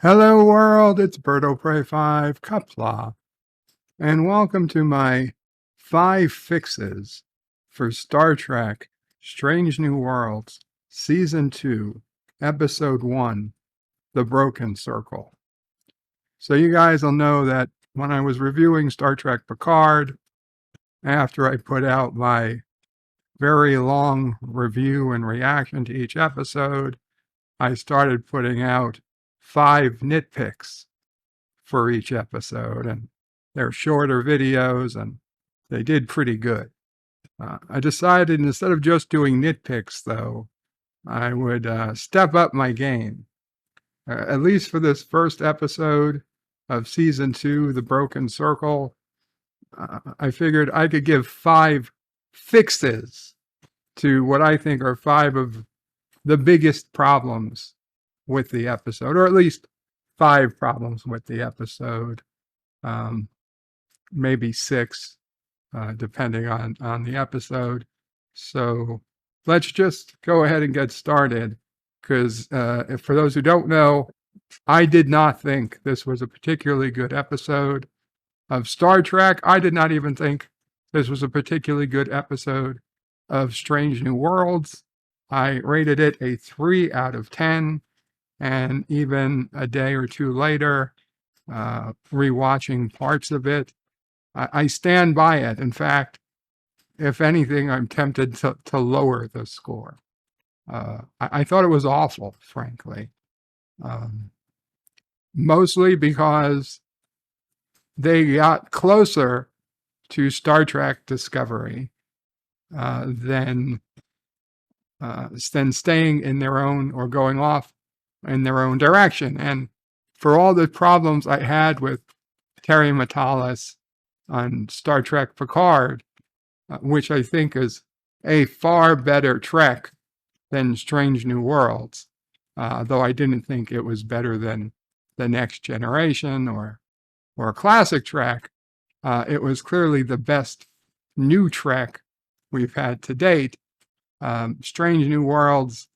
Hello world, it's Birdo Prey 5 Qapla, and welcome to my 5 fixes for Star Trek Strange New Worlds Season 2, Episode 1, The Broken Circle. So you guys will know that when I was reviewing Star Trek Picard, after I put out my very long review and reaction to each episode, I started putting out 5 nitpicks for each episode, and they're shorter videos, and they did pretty good. I decided instead of just doing nitpicks, though, I would step up my game, at least for this first episode of Season 2, The Broken Circle. I figured I could give 5 fixes to what I think are 5 of the biggest problems with the episode, or at least 5 problems with the episode. Maybe 6, depending on the episode. So let's just go ahead and get started, because for those who don't know, I did not think this was a particularly good episode of Star Trek. I did not even think this was a particularly good episode of Strange New Worlds. I rated it a 3 out of 10, and even a day or two later, rewatching parts of it, I stand by it. In fact, if anything, I'm tempted to lower the score. I thought it was awful, frankly. Mostly because they got closer to Star Trek Discovery than staying in their own or going off in their own direction. And for all the problems I had with Terry Matalas on Star Trek Picard, which I think is a far better Trek than Strange New Worlds, though I didn't think it was better than The Next Generation or Classic Trek. It was clearly the best new Trek we've had to date. Strange New Worlds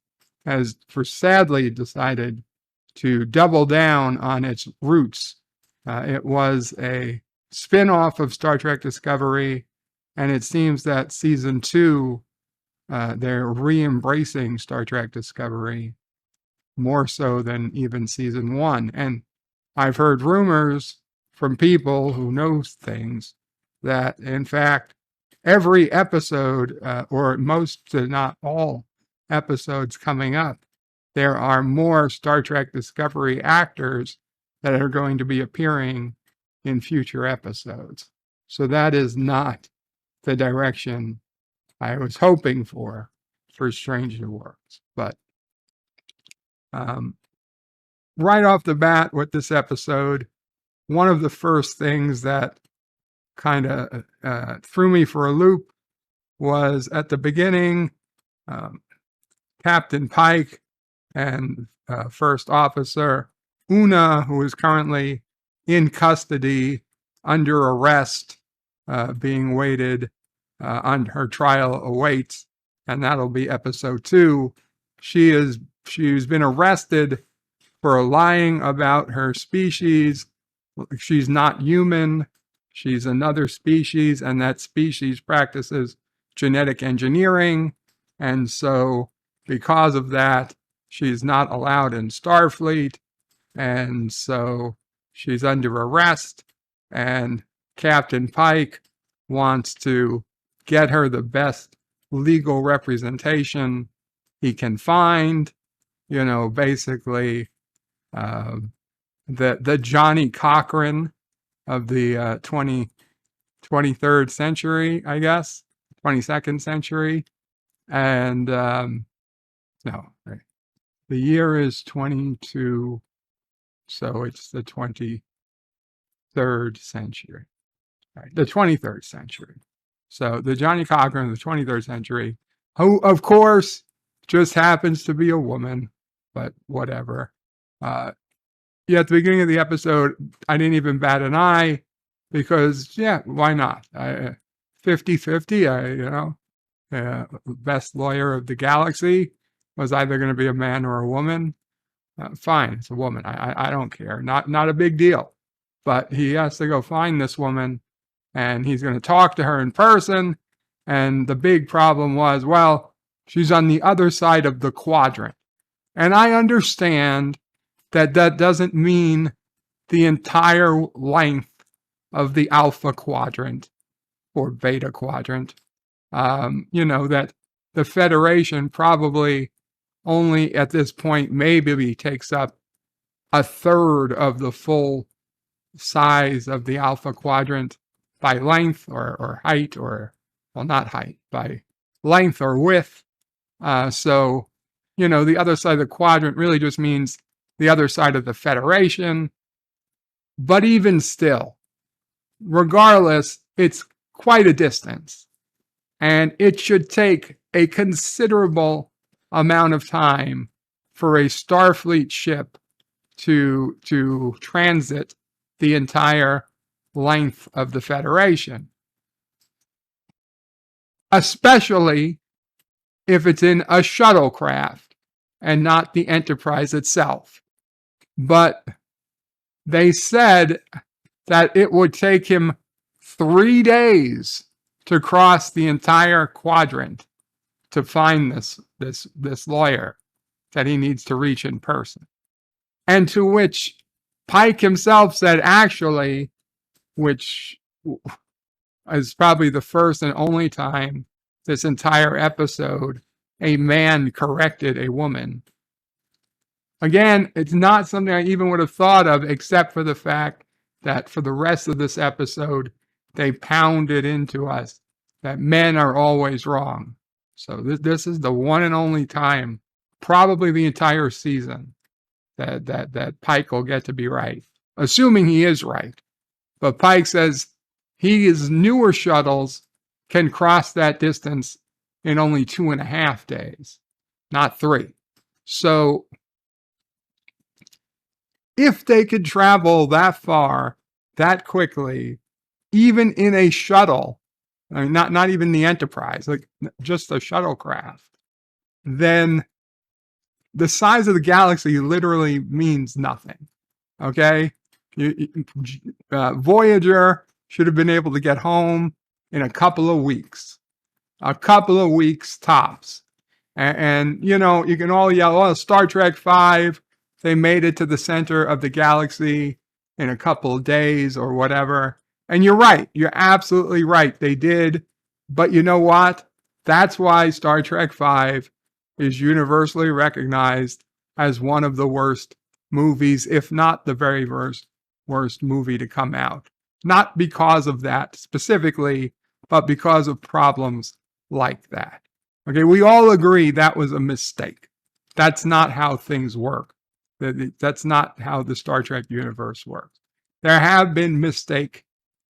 has sadly decided to double down on its roots. It was a spin-off of Star Trek Discovery, and it seems that Season 2, they're re-embracing Star Trek Discovery more so than even Season 1. And I've heard rumors from people who know things that, in fact, every episode, or most, not all episodes coming up, there are more Star Trek Discovery actors that are going to be appearing in future episodes. So that is not the direction I was hoping for Strange New Worlds. But right off the bat with this episode, one of the first things that kind of threw me for a loop was at the beginning, Captain Pike and First Officer Una, who is currently in custody under arrest, being waited on her trial awaits, and that'll be episode 2. She's been arrested for lying about her species. She's not human. She's another species, and that species practices genetic engineering. And so because of that, she's not allowed in Starfleet. And so she's under arrest, and Captain Pike wants to get her the best legal representation he can find. You know, basically the Johnny Cochran of the 23rd century, I guess, 22nd century. And no, the year is 22, so it's the 23rd century, right? The 23rd century. So the Johnny Cochran of the 23rd century, who, of course, just happens to be a woman, but whatever. Yeah, at the beginning of the episode, I didn't even bat an eye because, yeah, why not? 50-50, best lawyer of the galaxy was either going to be a man or a woman. Fine, it's a woman. I don't care. Not a big deal. But he has to go find this woman, and he's going to talk to her in person. And the big problem was, well, she's on the other side of the quadrant. And I understand that that doesn't mean the entire length of the alpha quadrant or beta quadrant. That the Federation probably only at this point maybe takes up a third of the full size of the alpha quadrant by length or height, or, well, not height, by length or width. So, the other side of the quadrant really just means the other side of the Federation. But even still, regardless, it's quite a distance. And it should take a considerable amount of time for a Starfleet ship to transit the entire length of the Federation, especially if it's in a shuttlecraft and not the Enterprise itself. But they said that it would take him 3 days to cross the entire quadrant to find this lawyer that he needs to reach in person. And to which Pike himself said, actually, which is probably the first and only time this entire episode a man corrected a woman. Again, it's not something I even would have thought of, except for the fact that for the rest of this episode, they pounded into us that men are always wrong. So this is the one and only time, probably the entire season, that Pike will get to be right, assuming he is right. But Pike says his newer shuttles can cross that distance in only 2.5 days, not 3. So if they could travel that far, that quickly, even in a shuttle, I mean, not even the Enterprise, like just a shuttlecraft, then the size of the galaxy literally means nothing. Okay? Voyager should have been able to get home in a couple of weeks. A couple of weeks tops. And you can all yell, oh, Star Trek 5, they made it to the center of the galaxy in a couple of days or whatever. And you're right. You're absolutely right. They did. But you know what? That's why Star Trek 5 is universally recognized as one of the worst movies, if not the very worst movie to come out. Not because of that specifically, but because of problems like that. Okay, we all agree that was a mistake. That's not how things work. That's not how the Star Trek universe works. There have been mistakes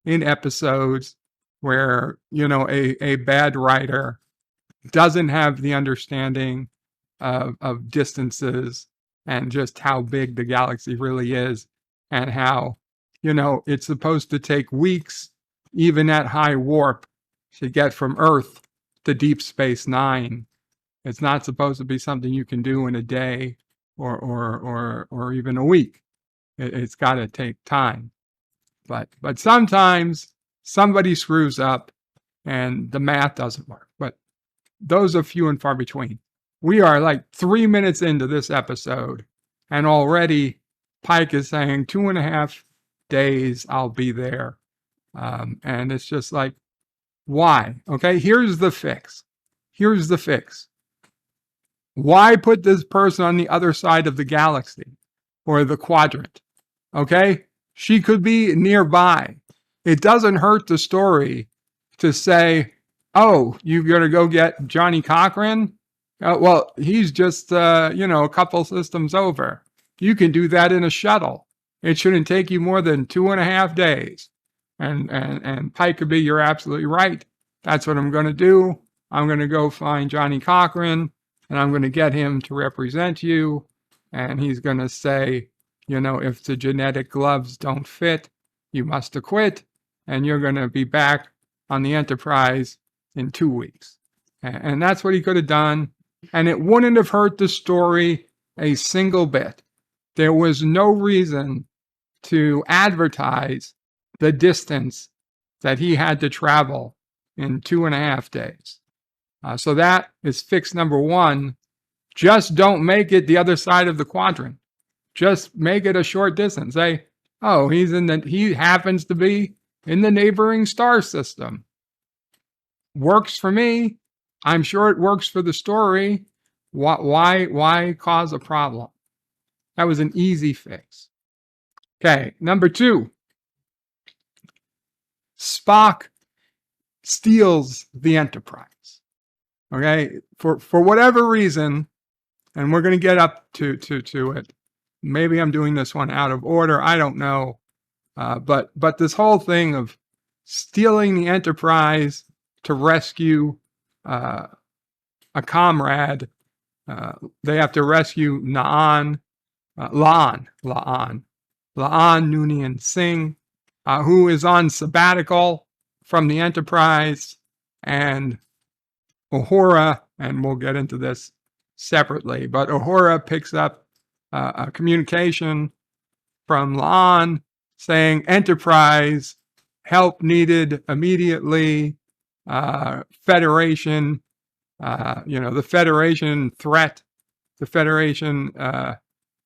in episodes where, a bad writer doesn't have the understanding of distances and just how big the galaxy really is, and how, it's supposed to take weeks, even at high warp, to get from Earth to Deep Space Nine. It's not supposed to be something you can do in a day or even a week. It's got to take time. But sometimes somebody screws up and the math doesn't work. But those are few and far between. We are like 3 minutes into this episode, and already Pike is saying 2.5 days I'll be there. And it's just like, why? Okay, here's the fix. Why put this person on the other side of the galaxy or the quadrant? Okay, she could be nearby. It doesn't hurt the story to say, oh, you're going to go get Johnny Cochran? Well, he's just, a couple systems over. You can do that in a shuttle. It shouldn't take you more than 2.5 days. And Pike could be, you're absolutely right. That's what I'm going to do. I'm going to go find Johnny Cochran, and I'm going to get him to represent you. And he's going to say, if the genetic gloves don't fit, you must acquit, and you're going to be back on the Enterprise in 2 weeks. And that's what he could have done. And it wouldn't have hurt the story a single bit. there was no reason to advertise the distance that he had to travel in 2.5 days. So that is fix number one. Just don't make it the other side of the quadrant. Just make it a short distance. Say, oh, he happens to be in the neighboring star system. Works for me. I'm sure it works for the story. Why cause a problem? That was an easy fix. Okay, number two. Spock steals the Enterprise. Okay, for whatever reason, and we're going to get up to it. Maybe I'm doing this one out of order. I don't know. But this whole thing of stealing the Enterprise to rescue a comrade, they have to rescue La'an Noonien-Singh, who is on sabbatical from the Enterprise, and Uhura, and we'll get into this separately, but Uhura picks up a communication from La'an saying Enterprise, help needed immediately, Federation, the Federation threat, the Federation,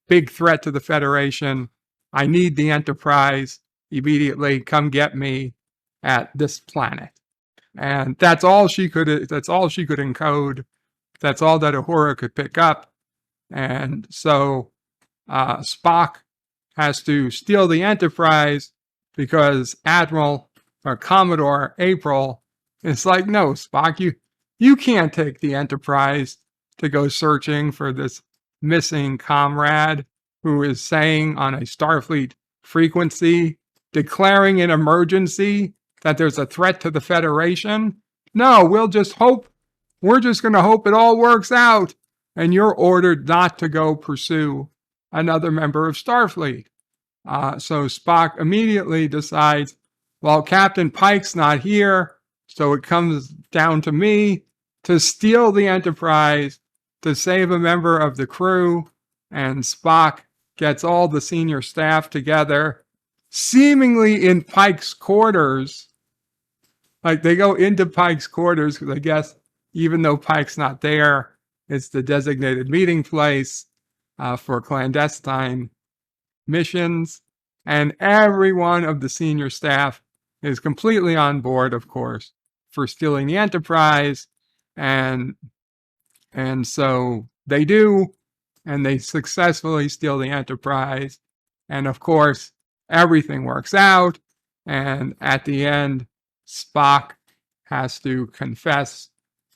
big threat to the Federation. I need the Enterprise immediately. Come get me at this planet. And that's all she could encode. That's all that Uhura could pick up. And so Spock has to steal the Enterprise because Admiral or Commodore April is like, no, Spock, you can't take the Enterprise to go searching for this missing comrade who is saying on a Starfleet frequency, declaring an emergency that there's a threat to the Federation. No, we're just going to hope it all works out. And you're ordered not to go pursue another member of Starfleet. So Spock immediately decides, well, Captain Pike's not here, so it comes down to me to steal the Enterprise to save a member of the crew. And Spock gets all the senior staff together, seemingly in Pike's quarters. Like they go into Pike's quarters because I guess even though Pike's not there, it's the designated meeting place for clandestine missions. And every one of the senior staff is completely on board, of course, for stealing the Enterprise. And so they do, and they successfully steal the Enterprise. And of course, everything works out. And at the end, Spock has to confess,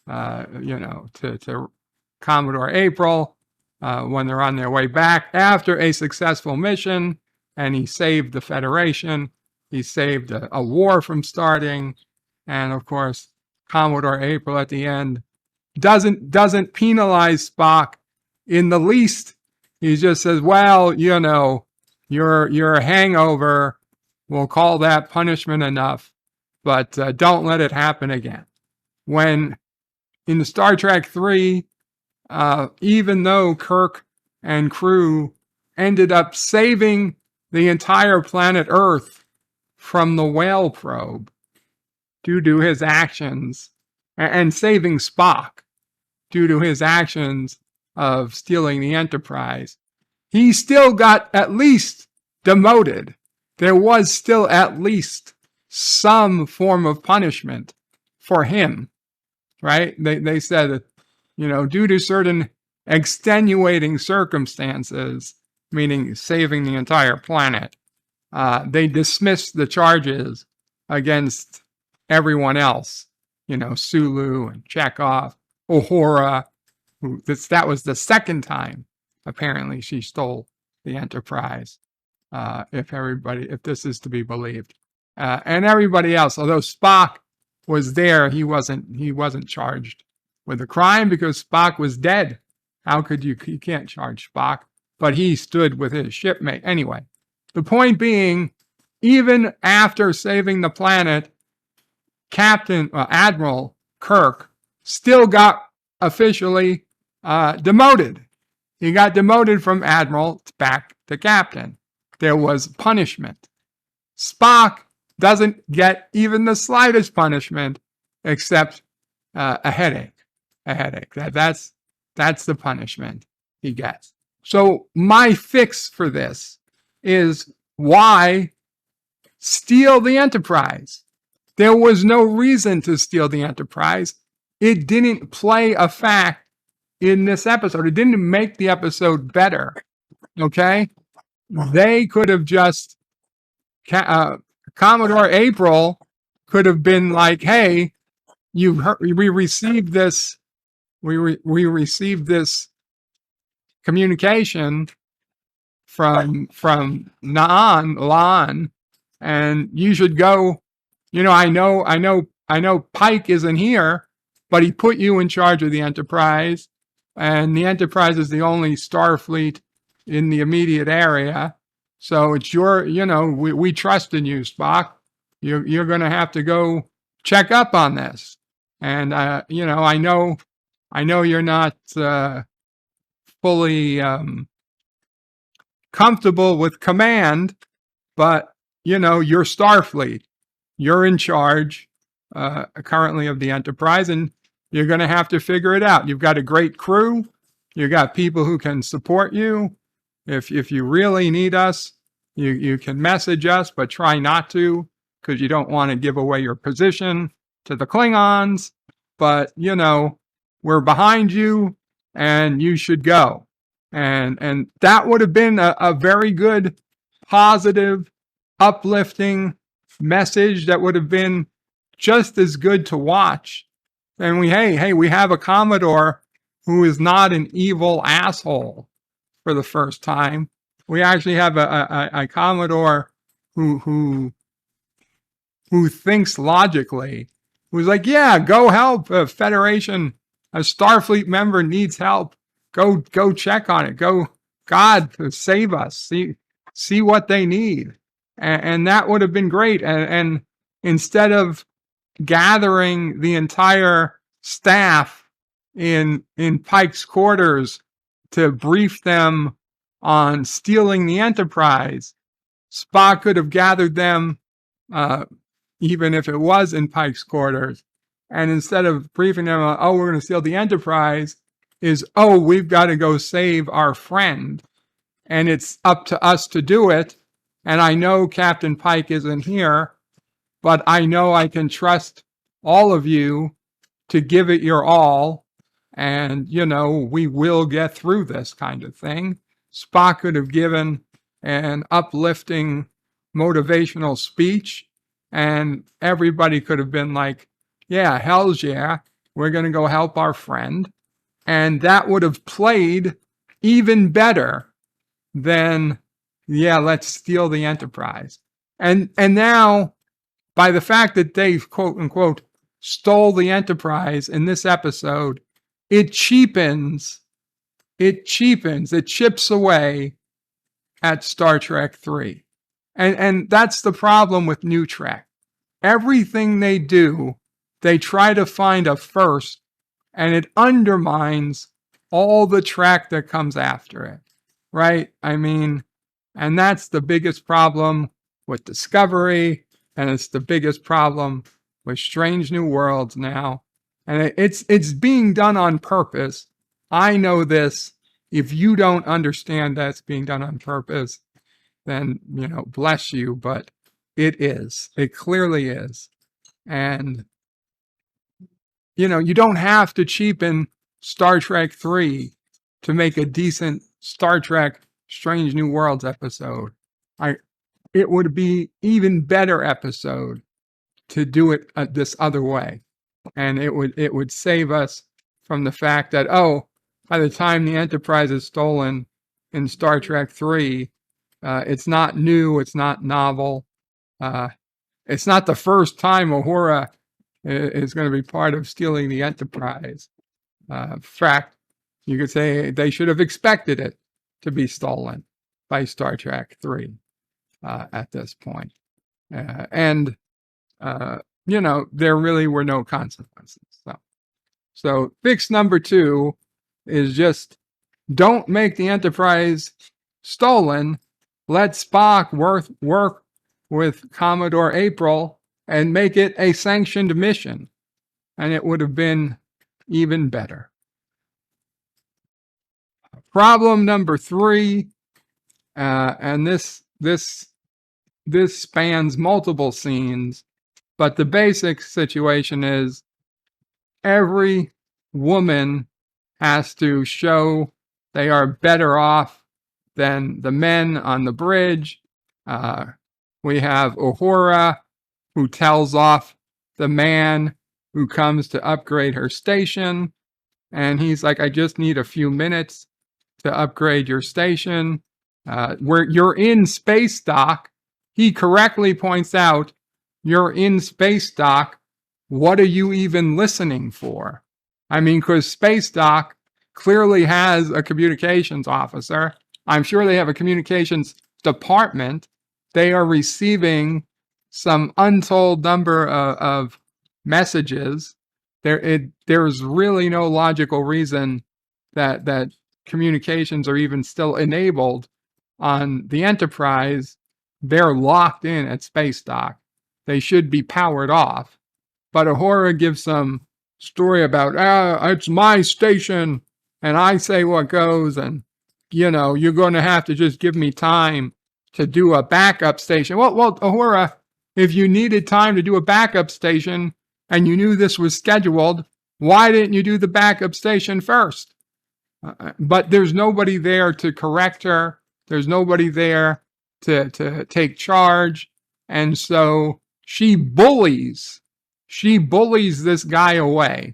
to Commodore April when they're on their way back after a successful mission, and he saved the Federation. He saved a war from starting, and of course, Commodore April at the end doesn't penalize Spock in the least. He just says, well, your hangover, we'll call that punishment enough, but don't let it happen again. When in Star Trek III, even though Kirk and crew ended up saving the entire planet Earth from the whale probe due to his actions, and saving Spock due to his actions of stealing the Enterprise, he still got at least demoted. There was still at least some form of punishment for him, right? They said that, due to certain extenuating circumstances, meaning saving the entire planet, they dismissed the charges against everyone else, Sulu and Chekhov, Uhura, that was the second time, apparently, she stole the Enterprise, if this is to be believed. And everybody else, although Spock was there, he wasn't charged with a crime because Spock was dead. How could you can't charge Spock, but he stood with his shipmate. Anyway, the point being, even after saving the planet, Admiral Kirk still got officially demoted. He got demoted from admiral back to captain. There was punishment. Spock doesn't get even the slightest punishment except a headache. A headache. That's the punishment he gets. So my fix for this is, why steal the Enterprise? There was no reason to steal the Enterprise. It didn't play a fact in this episode. It didn't make the episode better. Okay? They could have just, Commodore April could have been like, hey, we received this, we received this communication from La'an, and you should go. I know Pike isn't here, but he put you in charge of the Enterprise, and the Enterprise is the only Starfleet in the immediate area. So it's your, we trust in you, Spock. You're going to have to go check up on this. And, I know you're not fully comfortable with command, but, you're Starfleet. You're in charge currently of the Enterprise, and you're going to have to figure it out. You've got a great crew. You've got people who can support you. If you really need us, you can message us, but try not to, because you don't want to give away your position to the Klingons. But, we're behind you, and you should go. And that would have been a very good, positive, uplifting message that would have been just as good to watch. And we have a Commodore who is not an evil asshole for the first time. We actually have a Commodore who thinks logically, who's like, yeah, go help a Federation, a Starfleet member needs help. Go check on it. Go, God, save us. See what they need. And that would have been great. And instead of gathering the entire staff in Pike's quarters to brief them on stealing the Enterprise, Spock could have gathered them, even if it was in Pike's quarters. And instead of briefing them on, oh, we're going to steal the Enterprise, is, oh, we've got to go save our friend. And it's up to us to do it. And I know Captain Pike isn't here, but I know I can trust all of you to give it your all. And, we will get through this kind of thing. Spock could have given an uplifting, motivational speech, and everybody could have been like, yeah, hell's yeah, we're going to go help our friend. And that would have played even better than, yeah, let's steal the Enterprise. And now, by the fact that they, quote unquote, stole the Enterprise in this episode, it chips away at Star Trek 3. And that's the problem with New Trek. Everything they do, they try to find a first, and it undermines all the Trek that comes after it, right? I mean, and that's the biggest problem with Discovery, and it's the biggest problem with Strange New Worlds now. And it's being done on purpose. I know this. If you don't understand that it's being done on purpose, then, bless you, but it is. It clearly is. And, you don't have to cheapen Star Trek 3 to make a decent Star Trek Strange New Worlds episode. It would be even better episode to do it this other way. And it would save us from the fact that, oh, by the time the Enterprise is stolen in Star Trek 3, it's not new, it's not novel. It's not the first time Uhura is going to be part of stealing the Enterprise. In fact, you could say they should have expected it to be stolen by Star Trek 3 at this point. And there really were no consequences. So fix number 2 is just Don't make the Enterprise stolen. Let Spock work with Commodore April and make it a sanctioned mission. And it would have been even better. Problem number 3, and this spans multiple scenes, but the basic situation is every woman has to show they are better off than the men on the bridge. We have Uhura, who tells off the man who comes to upgrade her station. And he's like, I just need a few minutes to upgrade your station. Where you're in spacedock, he correctly points out, you're in spacedock. What are you even listening for? I mean, because spacedock clearly has a communications officer. I'm sure they have a communications department. They are receiving some untold number of messages. There's really no logical reason that communications are even still enabled on the Enterprise. They're locked in at spacedock. They should be powered off. But Uhura gives some story about, it's my station, and I say what goes, and, you're going to have to just give me time to do a backup station. Well, Uhura, if you needed time to do a backup station, and you knew this was scheduled, why didn't you do the backup station first? But there's nobody there to correct her. There's nobody there to take charge. And so she bullies this guy away.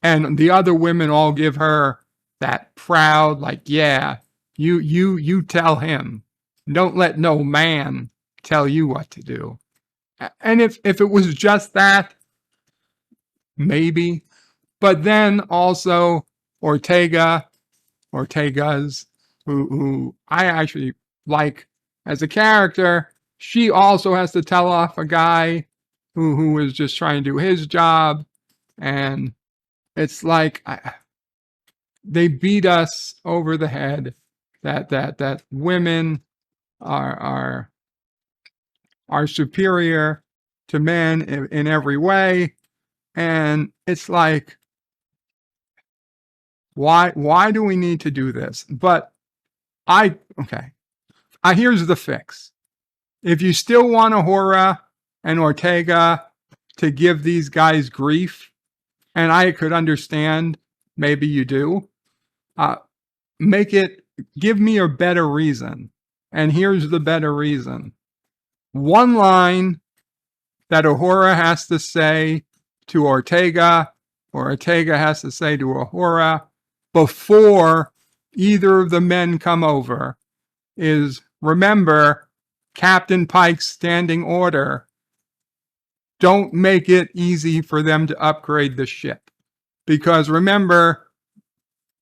And the other women all give her that proud, like, yeah, you tell him. Don't let no man tell you what to do. And if it was just that, maybe. But then also Ortega's, who I actually like as a character, she also has to tell off a guy who is just trying to do his job. And it's like they beat us over the head that women are superior to men in every way. And it's like, why do we need to do this? But here's the fix. If you still want Uhura and Ortega to give these guys grief, and I could understand, maybe you do, give me a better reason. And here's the better reason. One line that Uhura has to say to Ortega, or Ortega has to say to Uhura before either of the men come over is, remember Captain Pike's standing order. Don't make it easy for them to upgrade the ship. Because remember,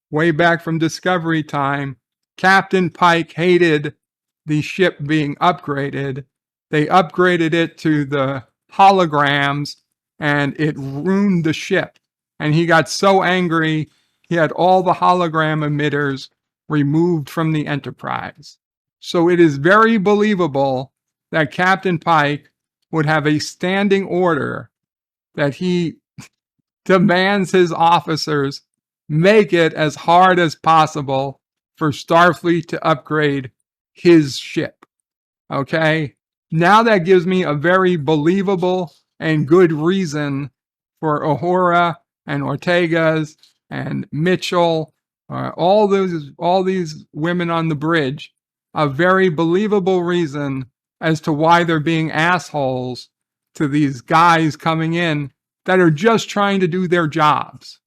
way back from Discovery time, Captain Pike hated the ship being upgraded. They upgraded it to the holograms, and it ruined the ship. And he got so angry, he had all the hologram emitters removed from the Enterprise. So it is very believable that Captain Pike would have a standing order that he demands his officers make it as hard as possible for Starfleet to upgrade his ship. Okay? Now that gives me a very believable and good reason for Uhura and Ortega's and Mitchell, all these women on the bridge, a very believable reason as to why they're being assholes to these guys coming in that are just trying to do their jobs.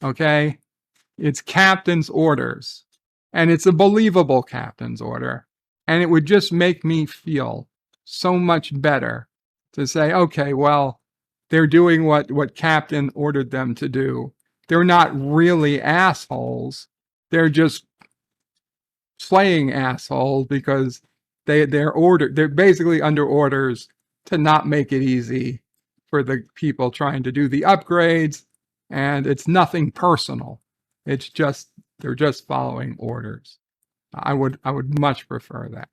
Okay? It's captain's orders. And it's a believable captain's order. And it would just make me feel so much better to say, okay, well, they're doing what captain ordered them to do. They're not really assholes. They're just playing assholes because they're basically under orders to not make it easy for the people trying to do the upgrades. And it's nothing personal. It's just They're just following orders. I would much prefer that.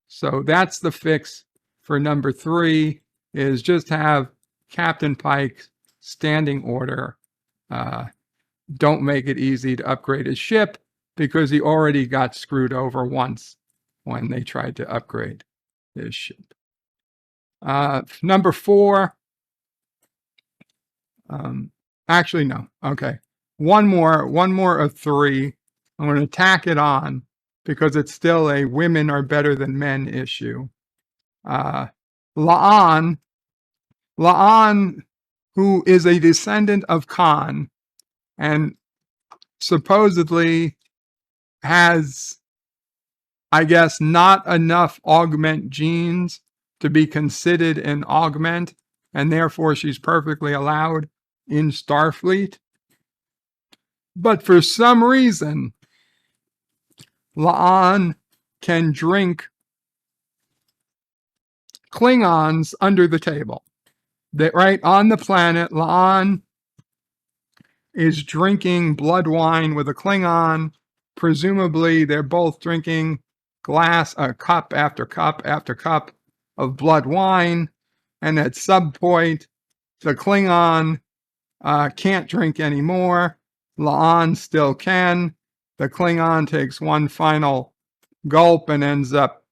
So that's the fix for number 3, is just have Captain Pike's standing order. Don't make it easy to upgrade his ship, because he already got screwed over once when they tried to upgrade his ship. Number 4. Actually, no. Okay. One more of 3. I'm going to tack it on because it's still a women are better than men issue. La'an, who is a descendant of Khan and supposedly has, I guess, not enough augment genes to be considered an augment, and therefore she's perfectly allowed in Starfleet. But for some reason, La'an can drink Klingons under the table. That right on the planet, La'an is drinking blood wine with a Klingon. Presumably, they're both drinking cup after cup after cup of blood wine. And at some point, the Klingon can't drink anymore. La'an still can. The Klingon takes one final gulp and ends up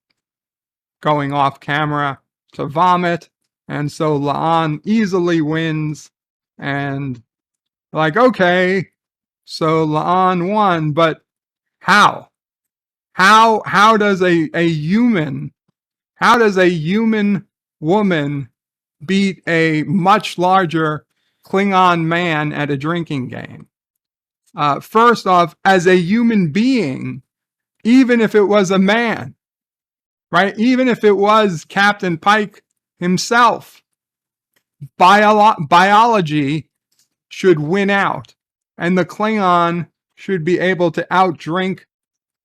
going off camera to vomit. And so La'an easily wins. And like, okay, so La'an won, but how? How does a human woman beat a much larger Klingon man at a drinking game? First off, as a human being, even if it was a man, right? Even if it was Captain Pike himself, biology should win out, and the Klingon should be able to outdrink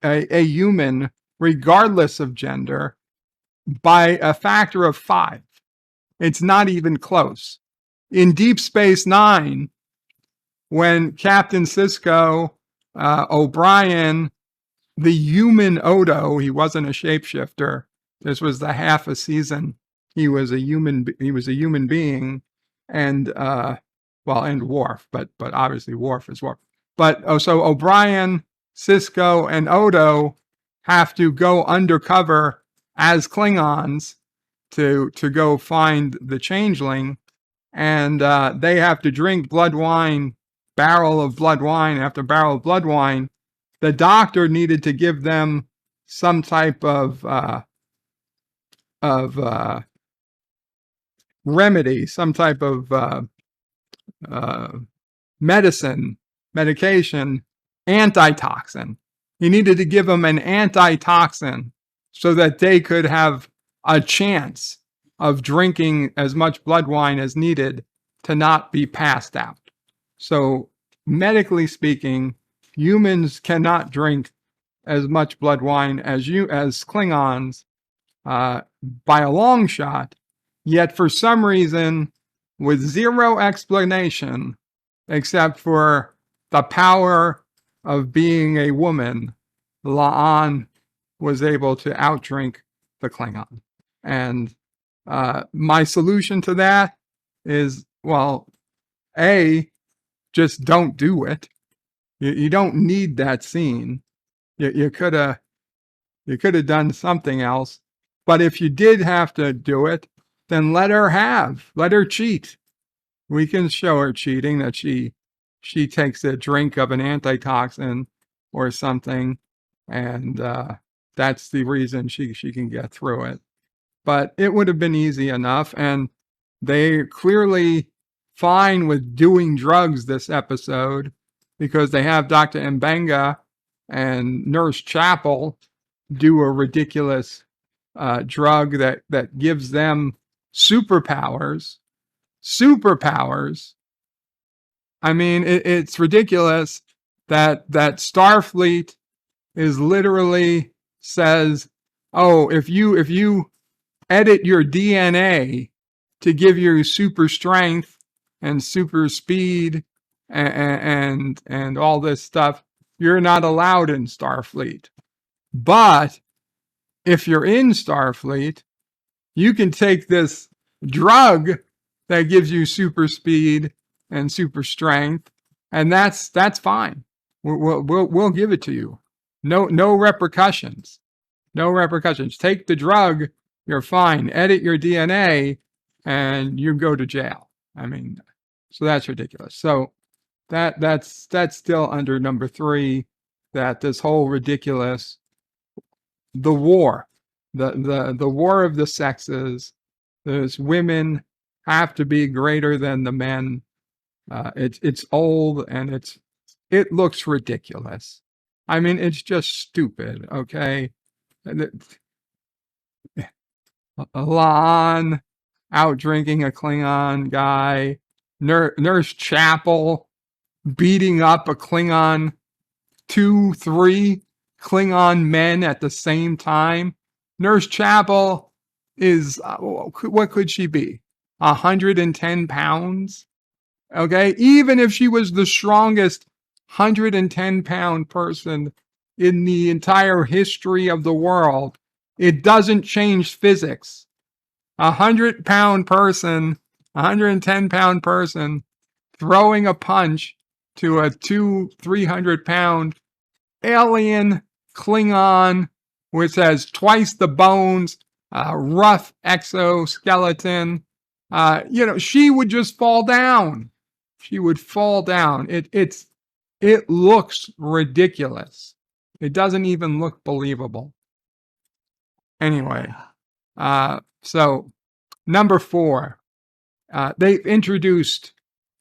a human, regardless of gender, by a factor of 5. It's not even close. In Deep Space Nine, when Captain Sisko O'Brien, the human Odo, he wasn't a shapeshifter. This was the half a season. He was a human being, and and Worf, but obviously Worf is Worf. But so O'Brien, Sisko, and Odo have to go undercover as Klingons to go find the changeling, and they have to drink blood wine, barrel of blood wine after barrel of blood wine. The doctor needed to give them some type of remedy, some type of medication, antitoxin. He needed to give them an antitoxin so that they could have a chance of drinking as much blood wine as needed to not be passed out. So medically speaking, humans cannot drink as much blood wine as Klingons by a long shot. Yet for some reason, with zero explanation, except for the power of being a woman, La'an was able to outdrink the Klingon. And my solution to that is, well, just don't do it. You don't need that scene. You could have done something else. But if you did have to do it, then let her cheat. We can show her cheating, that she takes a drink of an antitoxin or something, and that's the reason she can get through it. But it would have been easy enough, and they're clearly fine with doing drugs this episode, because they have Dr. Mbenga and Nurse Chapel do a ridiculous drug that gives them superpowers. I mean, it's ridiculous that Starfleet is literally says, oh, if you edit your DNA to give you super strength and super speed and all this stuff, you're not allowed in Starfleet. But if you're in Starfleet, you can take this drug that gives you super speed and super strength, and that's fine. We'll give it to you. No repercussions. No repercussions. Take the drug, you're fine. Edit your DNA, and you go to jail. I mean, so that's ridiculous. So that's still under number 3. That this whole ridiculous, the war, the war of the sexes. Those women have to be greater than the men. It's old and it looks ridiculous. I mean, it's just stupid. Okay, La'an out drinking a Klingon guy. Nurse Chapel beating up a Klingon, 2-3 Klingon men at the same time. Nurse Chapel is, what could she be? 110 pounds? Okay, even if she was the strongest 110-pound person in the entire history of the world, it doesn't change physics. 100-pound person, 110-pound person throwing a punch to a 200-300-pound alien Klingon, which has twice the bones, rough exoskeleton. She would just fall down. She would fall down. It looks ridiculous. It doesn't even look believable. Anyway, so number 4, they've introduced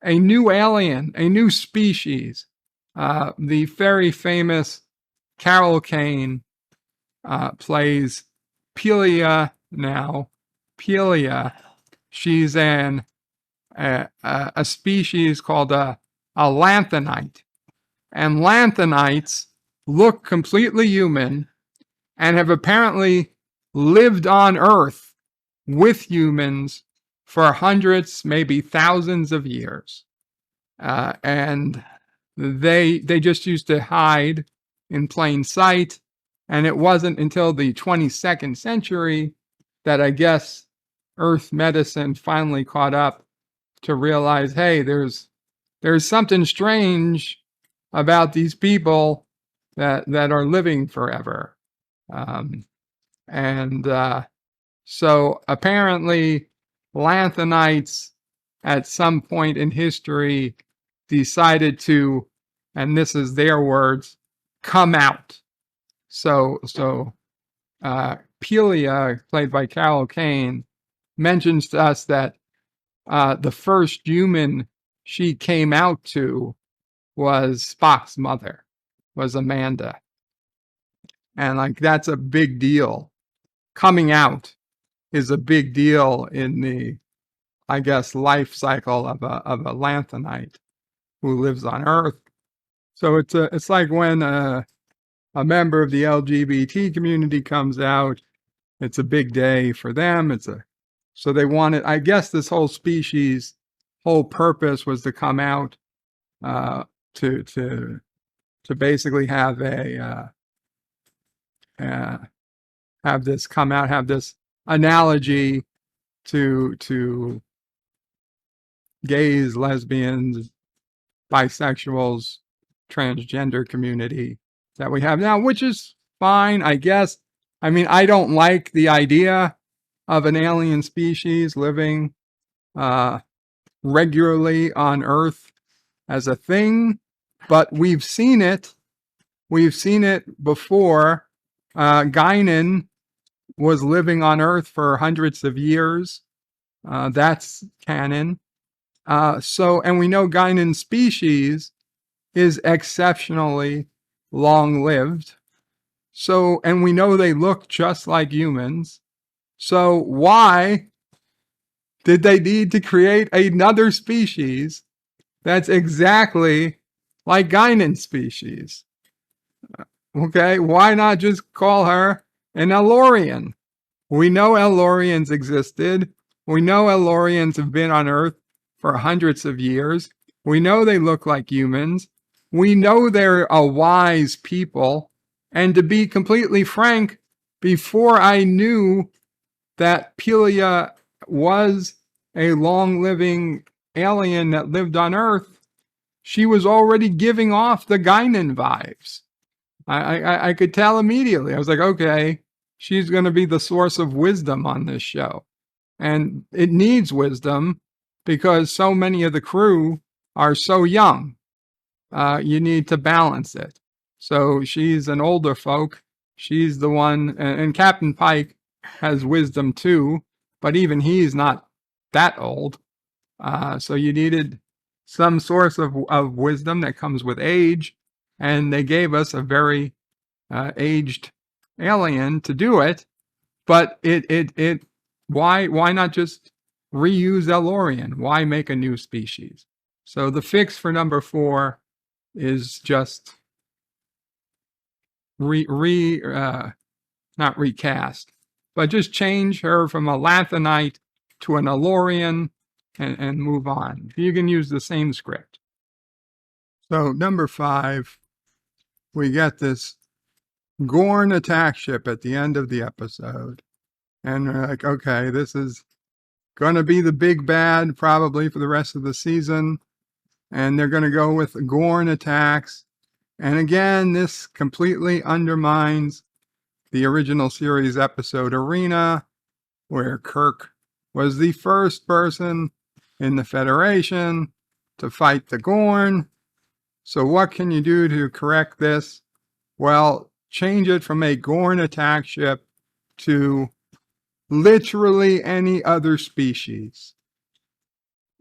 a new alien, a new species. The very famous Carol Kane plays Pelia now. Pelia, she's a species called a lanthanite. And lanthanites look completely human and have apparently lived on Earth with humans for hundreds, maybe thousands of years. And they just used to hide in plain sight. And it wasn't until the 22nd century that I guess Earth medicine finally caught up to realize, hey, there's something strange about these people that are living forever. So apparently lanthanites at some point in history decided to, and this is their words, come out. So Pelia, played by Carol Kane, mentions to us that the first human she came out to was Spock's mother, was Amanda. And that's a big deal. Coming out is a big deal in the, I guess, life cycle of a lanthanite who lives on Earth. So it's like when a member of the LGBT community comes out, it's a big day for them. So they wanted, I guess this whole species, whole purpose was to come out, to basically have have this come out, have this analogy to gays, lesbians, bisexuals, transgender community that we have now, which is fine, I guess. I mean, I don't like the idea of an alien species living regularly on Earth as a thing, but we've seen it. We've seen it before. Guinan was living on Earth for hundreds of years. That's canon. And we know Guinan's species is exceptionally long-lived. So, and we know they look just like humans. So why did they need to create another species that's exactly like Guinan's species? Okay, why not just call her an Elorian? We know Elorians existed. We know Elorians have been on Earth for hundreds of years. We know they look like humans. We know they're a wise people. And to be completely frank, before I knew that Pelia was a long-living alien that lived on Earth, she was already giving off the Guinan vibes. I could tell immediately. I was like, okay, she's going to be the source of wisdom on this show. And it needs wisdom because so many of the crew are so young. You need to balance it. So she's an older folk. She's the one, and Captain Pike has wisdom too, but even he's not that old. So you needed some source of wisdom that comes with age, and they gave us a very aged alien to do it. But why not just reuse Elorian? Why make a new species? So the fix for number 4 is just not recast, but just change her from a Lathanite to an Elorian and move on. You can use the same script. So number 5, we get this Gorn attack ship at the end of the episode. And we're like, okay, this is going to be the big bad probably for the rest of the season. And they're going to go with Gorn attacks. And again, this completely undermines the original series episode Arena, where Kirk was the first person in the Federation to fight the Gorn. So what can you do to correct this? Well, change it from a Gorn attack ship to literally any other species.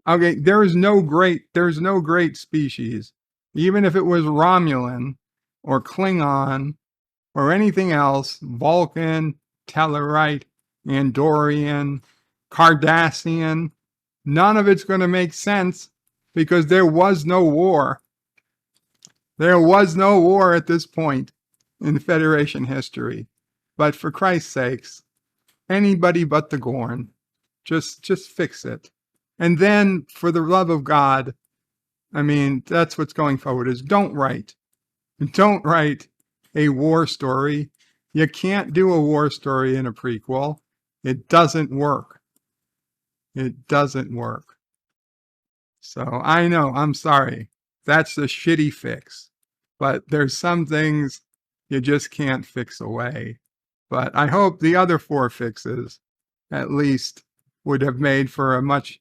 Okay, there's no great species. Even if it was Romulan or Klingon or anything else, Vulcan, Tellarite, Andorian, Cardassian, none of it's going to make sense because there was no war. There was no war at this point in Federation history. But for Christ's sakes, anybody but the Gorn, just fix it. And then, for the love of God, I mean, that's what's going forward is don't write a war story. You can't do a war story in a prequel. It doesn't work. It doesn't work. So I know, I'm sorry. That's a shitty fix. But there's some things you just can't fix away. But I hope the other 4 fixes at least would have made for a much,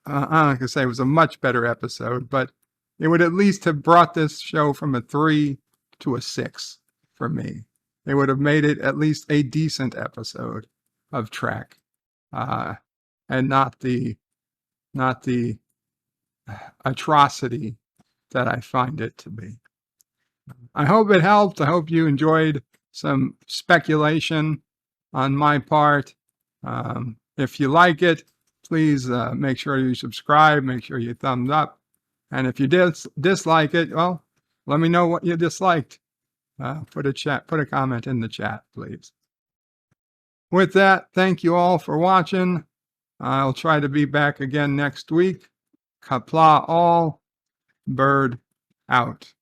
I'm not going to say it was a much better episode, but it would at least have brought this show from a 3 to a 6 for me. It would have made it at least a decent episode of Trek, and not the atrocity that I find it to be. I hope it helped. I hope you enjoyed some speculation on my part. If you like it, please make sure you subscribe, make sure you thumbs up. And if you dislike it, well, let me know what you disliked. Put a comment in the chat, please. With that, thank you all for watching. I'll try to be back again next week. Qapla all, bird out.